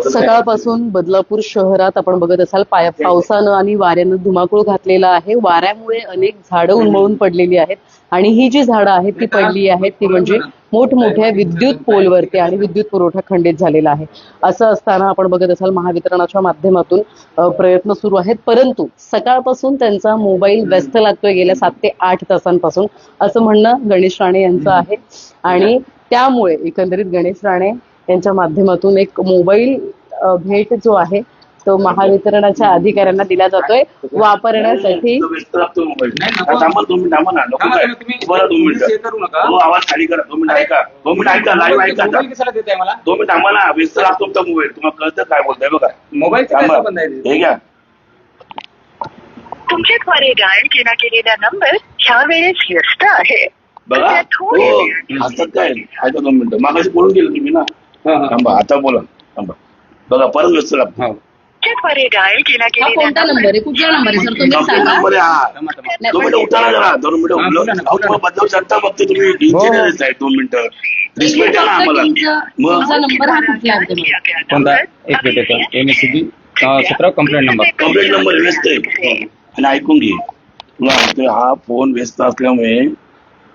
सकाळपासून बदलापूर शहरात आपण बघत असाल पावसानं आणि वाऱ्यानं धुमाकूळ घातलेला आहे. वाऱ्यामुळे अनेक झाडं उन्मळून पडलेली आहेत आणि ही जी झाडं आहेत ती पडली आहेत ती म्हणजे मोठमोठ्या विद्युत पोलवरती आणि विद्युत पुरवठा खंडित झालेला आहे. असं असताना आपण बघत असाल महावितरणाच्या माध्यमातून प्रयत्न सुरू आहेत, परंतु सकाळपासून त्यांचा मोबाईल व्यस्त लागतोय गेल्या 7 ते 8 तासांपासून, असं म्हणणं गणेश राणे यांचं आहे. आणि त्यामुळे एकंदरीत गणेश राणे यांच्या माध्यमातून एक मोबाईल भेट जो आहे तो महावितरणाच्या अधिकाऱ्यांना दिला जातोय वापरण्यासाठी. आवाज खाली करा, 2 मिनिट ऐका, 2 मिनिट ऐका, लाईव्ह ऐका, 2 मिनिट थांबा ना. व्यस्त लागतो तुमचा मोबाईल, तुम्हाला कळतं काय बोलताय बघा. मोबाईल हे घ्या. तुमच्याद्वारे डायल केला गेलेला नंबर ह्या वेळेस व्यस्त आहे. बघा हसतात काय. ऐका 2 मिनिटं, मागाशी बोलून गेलं तुम्ही ना. थांबा, आता बोला. थांबा, बघा परत व्यस्त लागतो. तुमच्याद्वारे डायल केला गेलेला कोणता नंबर आहे, कुठला नंबर आहे सर तुम्ही सांगा. नंबर आहे हा. 2 मिनिटं उठाना जरा, 2 मिनिटं बदलावू शकता. फक्त तुम्ही इंजिनियर आहे. 2 मिनिटं रिस्पेक्ट द्या ना आम्हाला. तुमचा नंबर हा कुठला आहे? कोणता? एक मिनिट, MSCB 17 कंप्लेंट नंबर व्यस्त आहे. आणि ऐकून घे, तुला हा फोन व्यस्त असल्यामुळे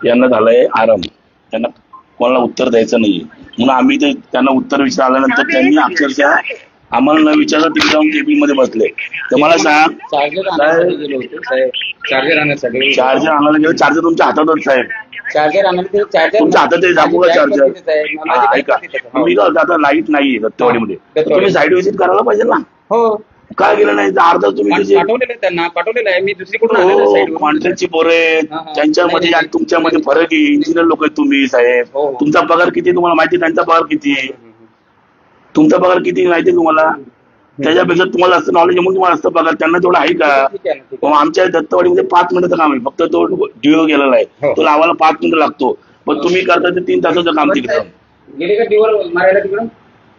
यांना झालंय आराम, त्यांना कोणाला उत्तर द्यायचं नाहीये. म्हणून आम्ही ते त्यांना उत्तर विचारल्यानंतर त्यांनी अक्षरशः आम्हाला न विचारता तिथे जाऊन केबिन मध्ये बसले. तर मला सांग, चार्जर आणण्यासाठी चार्जर आणायला गेलं. चार्जर तुमच्या हातातच साहेब, चार्जर आणायला तुमच्या हातात आहे. दाखवू का चार्जर? ऐका, मी का आता लाईट नाहीये दत्तवाडीमध्ये, तुम्ही साईड व्हिजिट करायला पाहिजे ना. हो, काय गेलं नाही? अर्धा तुम्ही त्यांना पाठवलेलं आहे. मी दुसरीकडून कॉन्ट्रॅक्टची पोरं आहेत, त्यांच्यामध्ये आणि तुमच्यामध्ये फरक आहे. इंजिनियर लोक आहेत तुम्ही साहेब. तुमचा पगार किती तुम्हाला माहिती, त्यांचा पगार किती आहे? तुमचा पगार किती माहिती तुम्हाला? त्याच्यापेक्षा तुम्हाला असं नॉलेज म्हणून तुम्हाला असतं पगार, त्यांना तेवढं आहे का? आमच्या दत्तवाडीमध्ये 5 मिनिटाचं काम आहे फक्त. तो डिओ गेलेला आहे, तो लावायला 5 मिनिटं लागतो. पण तुम्ही करता ते 3 तासाचं काम तिकडं. गेले का दिवस मारायला तिकडं?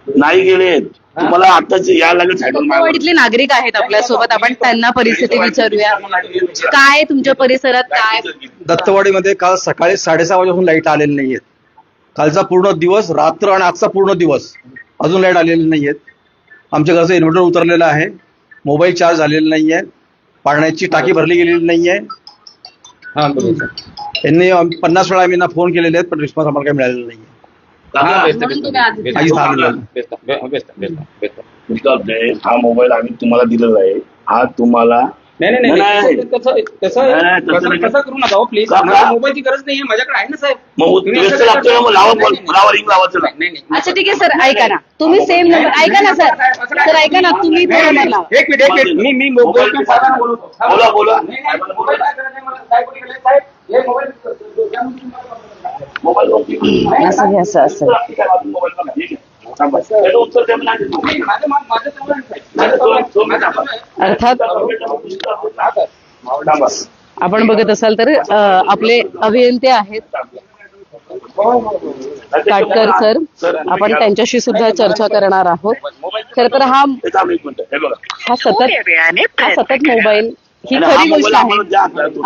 नाही गेले. तुम्हाला आताच या लागेल. दत्तवाडीतले नागरिक आहेत आपल्यासोबत, आपण त्यांना परिस्थिती विचारूया. काय तुमच्या परिसरात काय? दत्तवाडीमध्ये काल सकाळी 6:30 वाजेपासून लाईट आलेली नाहीयेत. कालचा पूर्ण दिवस, रात्र आणि आजचा पूर्ण दिवस अजून लाईट आलेली नाहीयेत. आमच्या घरचं इन्व्हर्टर उतरलेलं आहे, मोबाईल चार्ज झालेला नाहीये, पाण्याची टाकी भरली गेलेली नाहीये. यांनी 50 वेळा आम्ही फोन केलेले आहेत, पण रिस्पॉन्स आम्हाला काही मिळालेला नाहीये. हा मोबाईल आम्ही तुम्हाला दिलेला आहे. हा तुम्हाला नाही तसं करू नका हो प्लीज. मोबाईलची गरज नाहीये, माझ्याकडे आहे ना साहेब. अच्छा ठीक आहे सर, ऐका ना तुम्ही सेम नंबर. ऐका ना सर ऐका ना तुम्ही. एक मिनिट, मी बोला. असं अर्थात आपण बघत असाल तर आपले अभियंते आहेत काटकर सर, आपण त्यांच्याशी सुद्धा चर्चा करणार आहोत. खर तर हा सतत मोबाईल ही खरी गोष्ट आहे,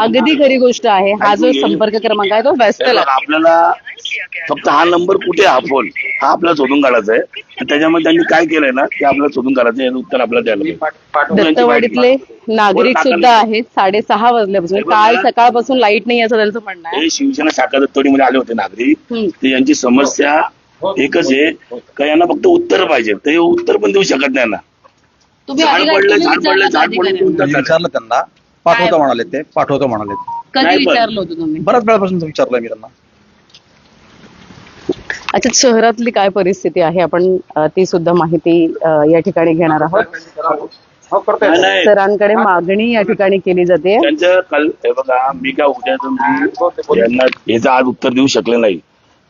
अगदी खरी गोष्ट आहे. हा जो संपर्क क्रमांक आहे तो व्यस्त लागतो. आपल्याला फक्त हा नंबर कुठे, हा फोन हा आपल्याला शोधून काढायचा आहे. त्याच्यामध्ये त्यांनी काय केलंय ना ते आपल्याला शोधून काढायचं, याचं उत्तर आपल्याला द्यायला. दत्तवाडीतले नागरिक सुद्धा आहेत. 6:30 वाजल्यापासून, काल सकाळपासून लाईट नाही असं त्यांचं म्हणणं आहे. शिवसेना शाखा दत्तवाडीमध्ये आले होते नागरिक, ते यांची समस्या एकच आहे का यांना फक्त उत्तर पाहिजे. ते उत्तर पण देऊ शकत नाही ना. झाड विचारलं त्यांना, पाठवतो म्हणाले. ते पाठवतो म्हणाले. कधी विचारलं होतं तुम्ही? बऱ्याच वेळापासून विचारलंय मी त्यांना. अच्छा, शहरातली काय परिस्थिती आहे आपण ती सुद्धा माहिती या ठिकाणी घेणार आहोत. सरांकडे मागणी या ठिकाणी केली जाते. त्यांचं काल बघा, मी काय उद्या यांना याचं आज उत्तर देऊ शकले नाही,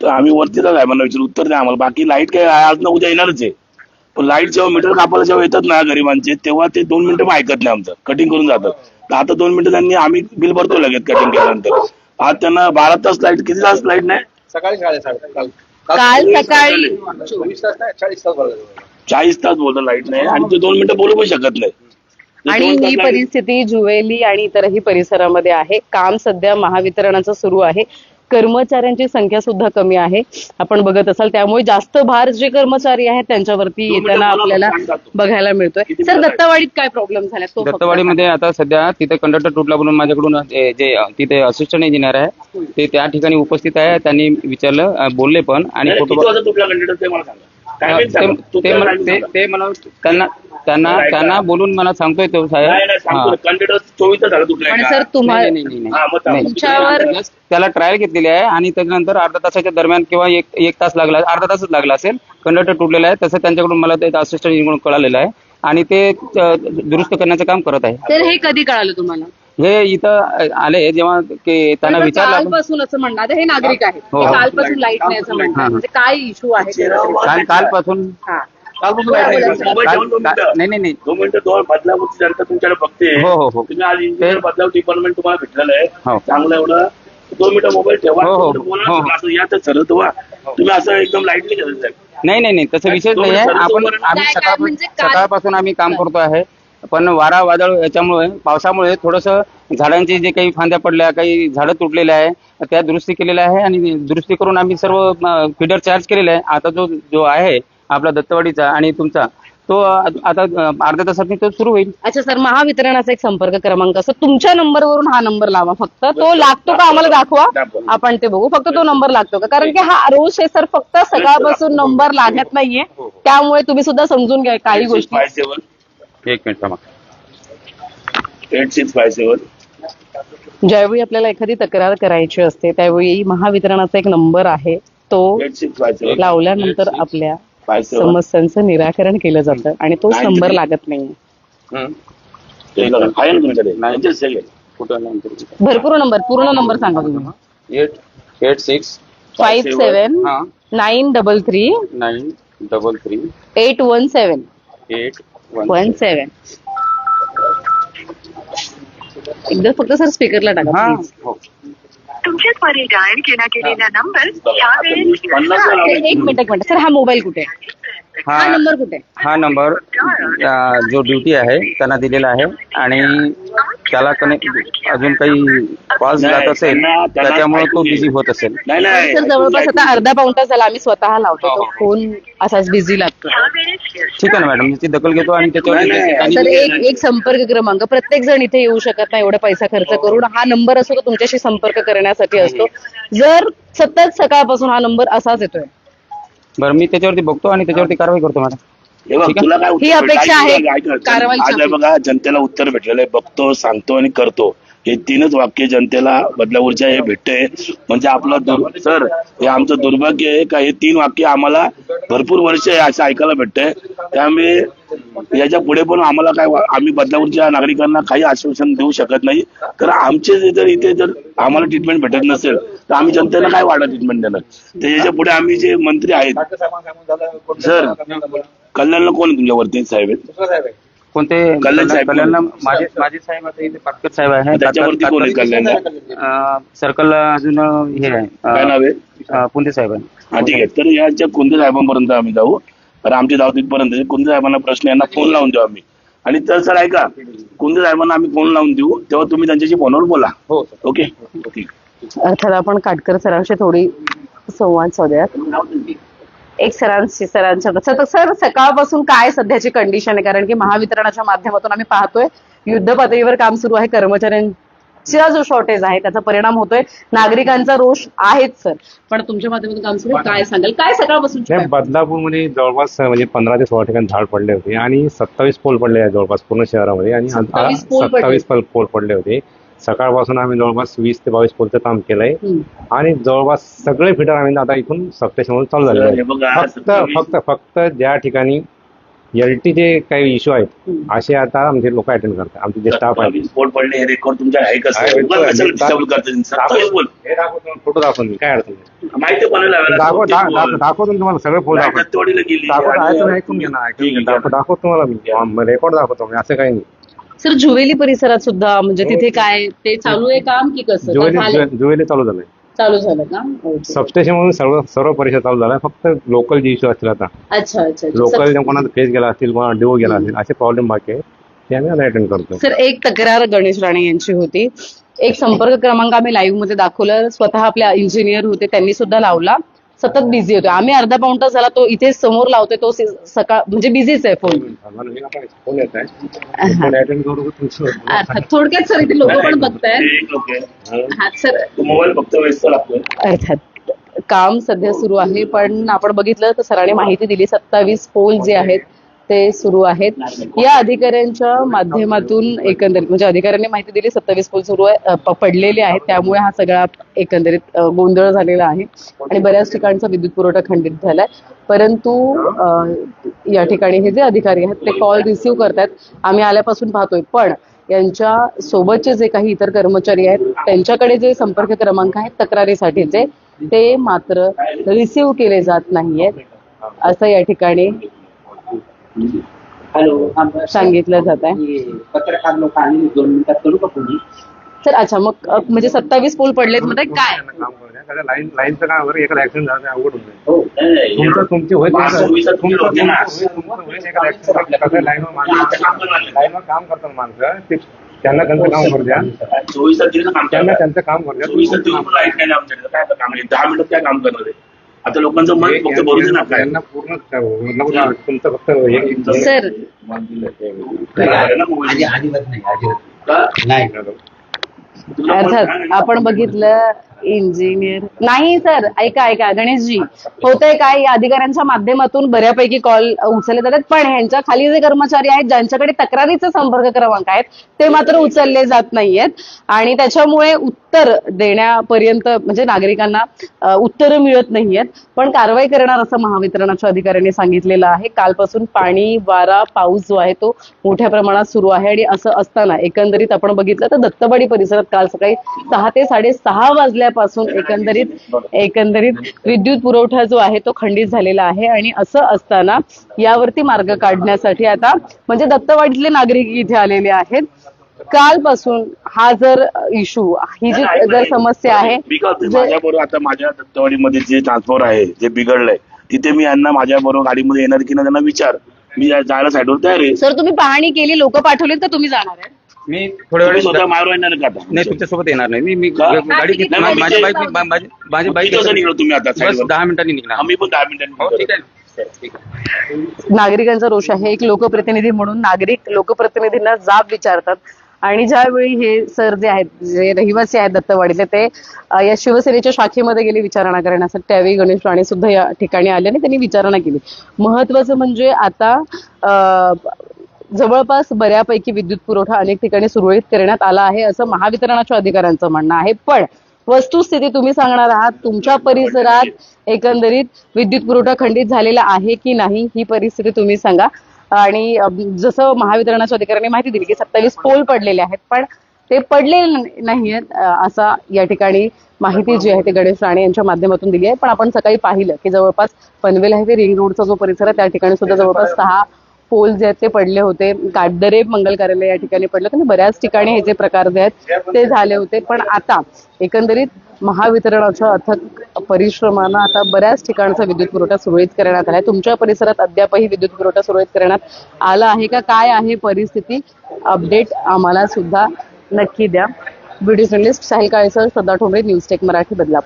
तर आम्ही वरती साहेबांना विचारू उत्तर द्या आम्हाला. बाकी लाईट काय आज ना उद्या येणारच आहे, पण लाईट जेव्हा मीटर कापायला जेव्हा येतात ना गरिबांचे, तेव्हा ते 2 मिनिटं पण ऐकत नाही, आमचं कटिंग करून जातात. तर आता 2 मिनिटं त्यांनी, आम्ही बिल भरतो लगेच कटिंग केल्यानंतर. आज त्यांना 12 तास लाईट, किती तास लाईट नाही? सकाळी 4:30. काल सकाळी 40 तास बोलतो लाईट नाही, आणि ते 2 मिनिटं बोलू पण शकत नाही. आणि ही परिस्थिती जुवेली आणि इतरही परिसरामध्ये आहे. काम सध्या महावितरणाचं सुरू आहे. कर्मचाऱ्यांची संख्या सुद्धा कमी आहे आपण बघत असाल, त्यामुळे जास्त भार जे कर्मचारी आहेत त्यांच्यावरती येताना आपल्याला बघायला मिळतोय. सर, दत्तवाडीत काय प्रॉब्लेम झाला तो फक्त दत्तवाडीमध्ये आता सध्या तिथे कंडक्टर तुटला म्हणून माझ्याकडून जे तिथे असिस्टंट इंजिनियर आहे ते त्या ठिकाणी उपस्थित आहे. त्यांनी विचारलं, बोलले पण आणि किती वाजता तुटला कंडक्टर ते मला सांगा. Timing सांगा. तुटला timing सांगा. ते म्हणून त्यांना बोलून मला सांगतोय तो साहेब. नाही सांगतो ना, कंडक्टर 24 झालं तुटलाय पण का? सर तुम्हाला नाही. हा, मग सांगा. तुमच्यावर Just त्याला ट्रायल घेतलेली आहे आणि त्याच्यानंतर अर्धा तासाच्या दरम्यान किंवा एक तास लागला, अर्धा तासच लागला असेल, कंडक्टर तुटलेला आहे. तसं त्यांच्याकडून मला ते असिस्टंट इंजिनियर कळालेलं आहे आणि ते दुरुस्त करण्याचं काम करत आहे. तर हे कधी कळालं तुम्हाला? हे इथं आले जेव्हा की त्यांना पण विचारलं. कालपासून असं म्हणणं, आता हे नागरिक आहेत हो, ते हो. कालपासून लाईट नाही असं म्हणतात, म्हणजे काय इश्यू आहे? कालपासून हा. मोबाईल ठेवून 2 मिनिटं. नाही 2 मिनिटं बदलापूरची जनता तुमच्याकडे बघते. हो. तुम्ही आज इंजिनियर बदलाव डिपार्टमेंट तुम्हाला भेटलेलं हो. आहे चांगलं एवढं. 2 मिनिटं मोबाईल ठेवा. हो. 2 मिनिटं बोला. हो. असं या तर सरळ व्हा. तुम्ही असं एकदम लाईटली घेत आहे. नाही तसं विषयच नाही आहे. आम्ही काय म्हणजे काल- सकाळपासून आम्ही काम करतो आहे, पण वारा वादळ याच्यामुळे पावसामुळे थोडस झाडांची जे काही फांद्या पडल्या, काही झाडं तुटलेल्या आहे त्या दुरुस्ती केलेल्या आहे आणि दुरुस्ती करून आम्ही सर्व फीडर चार्ज केलेला आहे. आता जो आहे आपला दत्तवाडीचा आणि तुमचा तो आता अर्ध्या तासात तो सुरू होईल. अच्छा सर, महावितरणाचा एक संपर्क क्रमांक असतो, तुमच्या नंबरवरून हा नंबर लावा. फक्त तो लागतो का आम्हाला दाखवा, आपण ते बघू. फक्त तो नंबर लागतो का? कारण की हा रोज आहे सर, फक्त सकाळपासून नंबर लागत नाहीये, त्यामुळे तुम्ही सुद्धा समजून घ्या काही गोष्टी. 8657 एक मिनिट थांबा. 8657 ज्यावेळी आपल्याला एखादी तक्रार करायची असते त्यावेळी महावितरणाचा एक नंबर आहे, तो 8657 लावल्यानंतर आपल्या 57 समस्यांचं निराकरण केलं जातं आणि तो नंबर लागत नाही. आहे ना तुमच्याकडे? कुठं भरपूर नंबर, पूर्ण नंबर सांगा तुम्ही. 886 57 हा 933 933 817 817. एकदा फक्त सर स्पीकरला टाका हा please. हो. तुमच्याद्वारे डायल केला गेलेला नंबर ह्या वेळेस एक मिनिट सर, हा मोबाईल कुठे आहे? हा नंबर कुठे आहे? हा नंबर जो ड्युटी आहे त्यांना दिलेला आहे आणि त्याला कनेक्ट अजून काही कॉल जात असेल त्याच्यामुळे तो बिझी होत असेल. नाही सर जवळपास आता अर्धा पाऊण तास झाला आम्ही स्वतः लावतो, तो फोन असाच बिझी लागतो. ठीक आहे ना मॅडम, याची दखल घेतो आणि सर त्याच्यावर एक संपर्क क्रमांक, प्रत्येक जण इथे येऊ शकत नाही एवढा पैसा खर्च करून. हा नंबर असतो तो तुमच्याशी संपर्क करण्यासाठी असतो. जर सतत सकाळपासून हा नंबर असाच येतोय, बरं मी त्याच्यावरती बघतो आणि त्याच्यावरती कारवाई करतो मॅडम. हे बघ, तुला काय उत्तर ही अपेक्षा आहे भेटलं? ऐक ना, कारवाईची आज आहे बघा, जनतेला उत्तर भेटलेलं आहे. बघतो, सांगतो आणि करतो, हे 3च वाक्य जनतेला बदलापूरच्या हे भेटते. म्हणजे आपलं सर, हे आमचं दुर्भाग्य आहे का हे 3 वाक्य आम्हाला भरपूर वर्ष असं ऐकायला भेटतंय. त्यामुळे याच्या पुढे पण आम्हाला काय, आम्ही बदलापूरच्या नागरिकांना काही आश्वासन देऊ शकत नाही. तर आमचे जर इथे जर आम्हाला ट्रीटमेंट भेटत नसेल तर आम्ही जनतेला काय वाढत ट्रीटमेंट देणार? तर याच्या पुढे आम्ही जे मंत्री आहेत सर, कल्याणला कोण आहे तुमच्यावरती साहेब आहेत? कोणते कल्याण साहेब? कल्याणला माझे साहेब आता इथे पाटकर साहेब आहे. त्याच्यावरती कोण आहे कल्याणला? सर्कलला अजून हे काय आहे नाव आहे? पुंदे साहेब आहे. हा ठीक आहे. तर याच्या कुंदे साहेबांपर्यंत आम्ही जाऊ. तर आमची जाऊ तिथपर्यंत कुंदे साहेबांना प्रश्न यांना फोन लावून देऊ आम्ही. आणि तर सर ऐका, कुंदे साहेबांना आम्ही फोन लावून देऊ, तेव्हा तुम्ही त्यांच्याशी फोनवर बोला. हो ओके ठीक. अर्थात आपण काटकर सरांशी थोडी संवाद साधूयात. एक सरांच्या सर सकाळपासून काय सध्याची कंडिशन आहे? कारण की महावितरणाच्या माध्यमातून आम्ही पाहतोय युद्ध पातळीवर काम सुरू आहे, कर्मचाऱ्यांचा जो शॉर्टेज आहे त्याचा परिणाम होतोय, नागरिकांचा रोष आहेच सर, पण तुमच्या माध्यमातून काम सुरू आहे, काय सांगाल? काय सकाळपासून? बदलापूरमध्ये जवळपास म्हणजे 15 ते 16 ठिकाणी झाड पडले होते आणि 27 पोल पडले आहेत जवळपास पूर्ण शहरामध्ये आणि 27 पोल पडले होते. सकाळपासून आम्ही जवळपास 20 ते 22 पोलचं काम केलंय आणि जवळपास सगळे फिटर आम्ही आता इथून सबस्टेशनवर चालू झाले आहे. फक्त ज्या ठिकाणी एलटीचे काही इश्यू आहेत असे आता आमचे लोक अटेंड करतात, आमचे जे स्टाफ आहे. पोल पडले हे रेकॉर्ड तुमच्या आहे का? फोटो दाखवून काय अडचण नाही. माहिती कोणाला दाखवतो तुम्हाला सगळे फोटो ऐकून घ्या ना, दाखवतो तुम्हाला मी रेकॉर्ड दाखवतो मी, असं काही नाही. सर जुवेली परिसरात सुद्धा म्हणजे तिथे काय ते चालू आहे काम की कसं? जुवेली चालू झालंय, चालू झालं का? सबस्टेशन मधून सर्व परिसर चालू झालाय. फक्त लोकल जे इश्यू असतील आता, अच्छा लोकल कोणाचा फेस गेला असतील, कोणा डिओ गेला असेल, असे प्रॉब्लेम बाकी आहे. ते आम्ही अटेंड करतो. सर, एक तक्रार गणेश राणे यांची होती. एक संपर्क क्रमांक आम्ही लाईव्ह मध्ये दाखवलं, स्वतः आपल्या इंजिनियर होते, त्यांनी सुद्धा लावला, सतत बिझी होते. आम्ही अर्धा पाऊण तास झाला तो इथे समोर लावतोय, तो सकाळ म्हणजे बिझीच आहे फोन. फोन येत आहे, फोन अटेंड करू तुमचं. अर्थात थोडक्यात सर इथे लोक पण बघतायत. एक लोक आहे. हा सर, मोबाईल फक्त व्यस्त लागतोय. अर्थात काम सध्या सुरू आहे, पण आपण बघितलं तर सरांनी माहिती दिली 27 पोल जे आहेत ते सुरू आहेत. या अधिकाऱ्यांच्या माध्यमातून एकंदरीत म्हणजे अधिकाऱ्यांनी माहिती दिली 27 पोल सुरू आहे, पडलेले आहेत, त्यामुळे हा सगळा एकंदरीत गोंधळ झालेला आहे आणि बऱ्याच ठिकाणचा विद्युत पुरवठा खंडित झालाय. परंतु या ठिकाणी हे जे अधिकारी आहेत ते कॉल रिसिव्ह करतात, आम्ही आल्यापासून पाहतोय. पण यांच्या सोबतचे जे काही इतर कर्मचारी आहेत त्यांच्याकडे जे संपर्क क्रमांक आहेत तक्रारीसाठीचे, ते मात्र रिसिव्ह केले जात नाहीयेत असं या ठिकाणी सांगितलं जात आहे. पत्रकार लोक आणि 2 मिनिटात करू का कोणी? तर अच्छा, मग म्हणजे 27 पोल पडलेत मध्ये काय काम करूया, लाईनचं काम वगैरे एखादा ऍक्सिडेंट झाला अवघड होऊन जाईल. हो, नाही, तुमची होईल लाईनवर लाईनवर काम करतात माणसं, त्यांना त्यांचं काम करू द्या, 24 तारखेला काम त्यांना करतात. त्यांचं काम करू द्या. 24 तारखेला लाईट नाही आमच्याकडे, काय काम आहे? 10 मिनिटात काय काम करणार आहे? आता लोकांचं मन फक्त भरू दे ना. काय त्यांना पूर्ण तुमचं फक्त सर अजिबात नाही. अर्थात आपण बघितलं इंजिनियर नाही. सर ऐका गणेशजी, होतंय काय, या अधिकाऱ्यांच्या माध्यमातून बऱ्यापैकी कॉल उचलले जातात, पण ह्यांच्या खाली जे कर्मचारी आहेत ज्यांच्याकडे तक्रारीचे संपर्क क्रमांक आहेत ते मात्र उचलले जात नाहीयेत आणि त्याच्यामुळे उत्तर देण्यापर्यंत म्हणजे नागरिकांना उत्तरं मिळत नाहीयेत. पण कारवाई करणार असं महावितरणाच्या अधिकाऱ्यांनी सांगितलेलं आहे. कालपासून पाणी, वारा, पाऊस जो आहे तो मोठ्या प्रमाणात सुरू आहे आणि असं असताना एकंदरीत आपण बघितलं तर दत्तवाडी परिसरात काल सकाळी 6 ते 6:30 वाजल्यापासून एकंदरीत विद्युत पुरवठा जो आहे तो खंडित झालेला आहे आणि असं असताना यावरती मार्ग काढण्यासाठी आता म्हणजे दत्तवाडीतले नागरिक इथे आलेले आहेत. कालपासून हा जर इश्यू, ही जी जर समस्या आहे, माझ्या बरोबर आता माझ्या दत्तवाडीमध्ये जे ट्रान्सफॉर्मर आहे जे बिघडलंय, तिथे मी यांना माझ्या बरोबर गाडीमध्ये येणार की ना त्यांना विचार, मी जायला साईडवर तयार आहे. सर तुम्ही पाहणी केली, लोक पाठवले तर तुम्ही जाणार आहे? मी थोड्या वेळ स्वतः मारू येणार का आता? नाही, तुमच्यासोबत येणार नाही. मी का? गाडी घेतली, नाही, मग माझ्या विषय- माझी बाईक किती वाजता निघालो तुम्ही आता बस साईडवर? 10 मिनिटांनी निघणार. आम्ही पण 10 हो, मिनिटांनी. ठीक आहे. नागरिकांचा रोष आहे. एक लोकप्रतिनिधी म्हणून नागरिक लोकप्रतिनिधींना जाब विचारतात आणि ज्यावेळी हे सर जे आहेत, जे रहिवासी आहेत दत्तवाडीतले, ते या शिवसेनेच्या शाखेमध्ये गेले विचारणा करण्यासाठी, त्यावेळी गणेश राणे सुद्धा या ठिकाणी आले आणि त्यांनी विचारणा केली. महत्वाचं म्हणजे आता जवळपास बऱ्यापैकी विद्युत पुरवठा अनेक ठिकाणी सुरळीत करण्यात आला आहे असं महावितरणाच्या अधिकाऱ्यांचं म्हणणं आहे. पण वस्तुस्थिती तुम्ही सांगणार आहात, तुमच्या परिसरात एकंदरीत विद्युत पुरवठा खंडित झालेला आहे की नाही, ही परिस्थिती तुम्ही सांगा. आणि जसं महावितरणाच्या अधिकाऱ्यांनी माहिती दिली की 27 पोल पडलेले आहेत, पण ते पडलेले नाहीयेत असा या ठिकाणी माहिती जी आहे ते गणेश राणे यांच्या माध्यमातून दिली आहे. पण आपण सकाळी पाहिलं की जवळपास पनवेल हायवे, रिंग रोडचा जो परिसर आहे त्या ठिकाणी सुद्धा जवळपास 6 पोल जे आहेत ते पडले होते. काटदरे मंगल कार्यालय या ठिकाणी पडलं होतं आणि बऱ्याच ठिकाणी हे जे प्रकार जे आहेत ते झाले होते. पण आता एकंदरीत महावितरणाच्या अथक परिश्रमानं आता बऱ्याच ठिकाणचा विद्युत पुरवठा सुरळीत करण्यात आलाय. तुमच्या परिसरात अद्यापही विद्युत पुरवठा सुरळीत करण्यात आला आहे का, काय आहे परिस्थिती, अपडेट आम्हाला सुद्धा नक्की द्या. व्हिडिओ जर्नलिस्ट साहिल काळेसह श्रद्धा ठोंबरे, न्यूज टेक मराठी, बदलापूर.